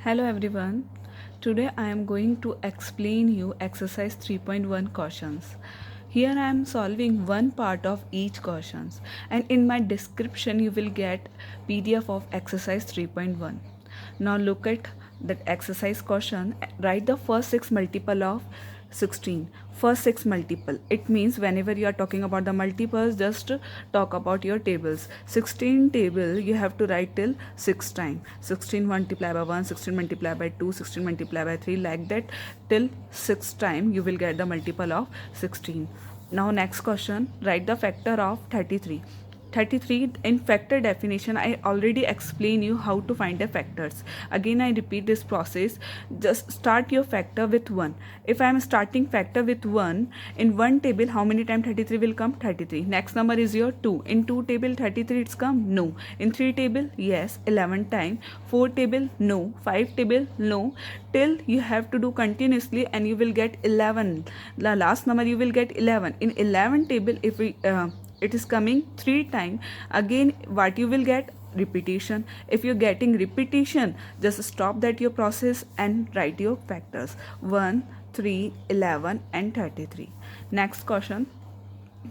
Hello everyone. Today I am going to explain you exercise 3.1 questions. Here I am solving one part of each questions and in my description you will get PDF of exercise 3.1. Now look at that exercise question. Write the first 6 multiple of 16. First 6 multiple. It means whenever you are talking about the multiples, just talk about your tables. 16 table you have to write till 6 times. 16 multiplied by 1, 16 multiplied by 2, 16 multiplied by 3, like that till 6 times you will get the multiple of 16. Now next question, write the factor of 33. 33 in factor definition I already explained you how to find the factors. Again I repeat this process. Just start your factor with 1. If I am starting factor with 1, in one table how many times 33 will come? 33. Next number is your 2. In 2 table 33 it's come? No. In 3 table? Yes, 11 times. 4 table? No. 5 table? No. Till you have to do continuously and you will get 11. The last number you will get 11. In 11 table if we it is coming 3 times, again what you will get? Repetition. If you're getting repetition, just stop that your process and write your factors 1, 3, 11 and 33. Next question,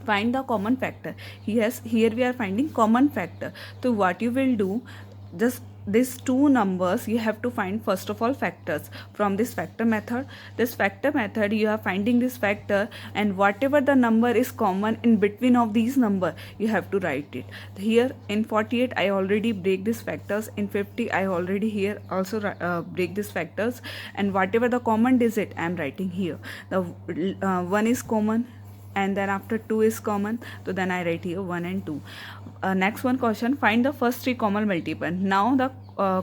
find the common factor. Yes, here we are finding common factor. So what you will do, just these two numbers you have to find first of all factors from this factor method. This factor method you are finding this factor, and whatever the number is common in between of these number you have to write it. Here in 48 I already break these factors. In 50 I already here also break these factors, and whatever the common digit I am writing here. The 1 is common, and then after 2 is common, so then I write here 1 and 2. Next one question, find the first 3 common multiple. Now the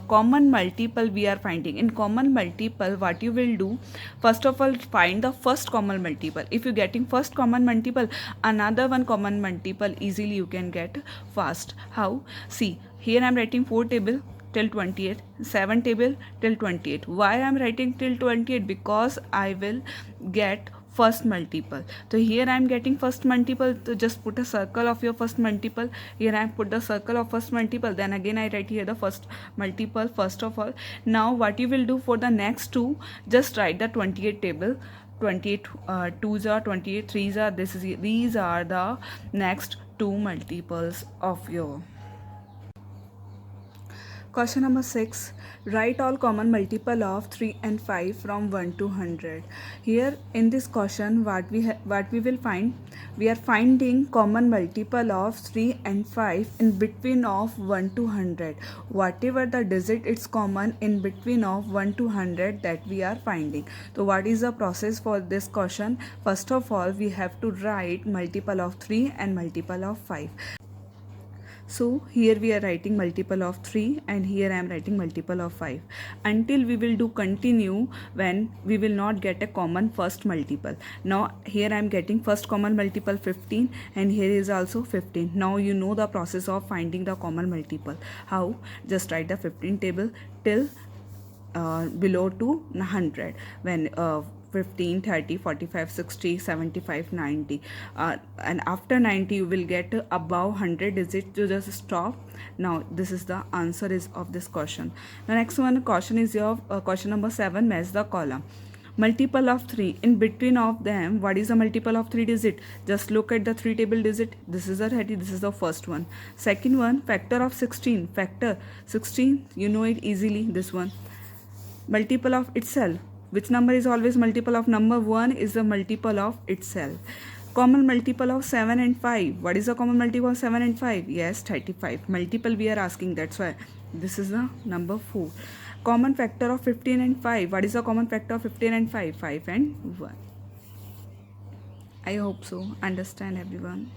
common multiple we are finding. In common multiple what you will do, first of all find the first common multiple. If you getting first common multiple, another one common multiple easily you can get fast. How? See, here I am writing 4 table till 28, 7 table till 28. Why I am writing till 28? Because I will get first multiple. So here I am getting first multiple, so just put a circle of your first multiple. Here I put the circle of first multiple, then again I write here the first multiple first of all. Now what you will do for the next two, just write the 28 table. 28 2s are 28 3s are, these are the next two multiples of your. Question number 6. Write all common multiple of 3 and 5 from 1 to 100. Here in this question what we will find, we are finding common multiple of 3 and 5 in between of 1 to 100. Whatever the digit it's common in between of 1 to 100, that we are finding. So what is the process for this question? First of all we have to write multiple of 3 and multiple of 5. So here we are writing multiple of 3 and here I am writing multiple of 5, until we will do continue when we will not get a common first multiple. Now here I am getting first common multiple 15 and here is also 15. Now you know the process of finding the common multiple. How? Just write the 15 table till below to 100. When 15, 30, 45, 60, 75, 90 and after 90 you will get above 100 digits to just stop. Now this is the answer is of this question. The next one question is your question number 7. Match the column. Multiple of 3, in between of them what is the multiple of 3 digit? Just look at the 3 table digit. This is the 30, this is the first one. Second one, factor of 16. Factor 16, you know it easily, this one. Multiple of itself. Which number is always multiple of number? 1 is the multiple of itself. Common multiple of 7 and 5. What is the common multiple of 7 and 5? Yes, 35. Multiple we are asking, that's why this is the number 4. Common factor of 15 and 5. What is the common factor of 15 and 5? 5 and 1. I hope so. Understand everyone.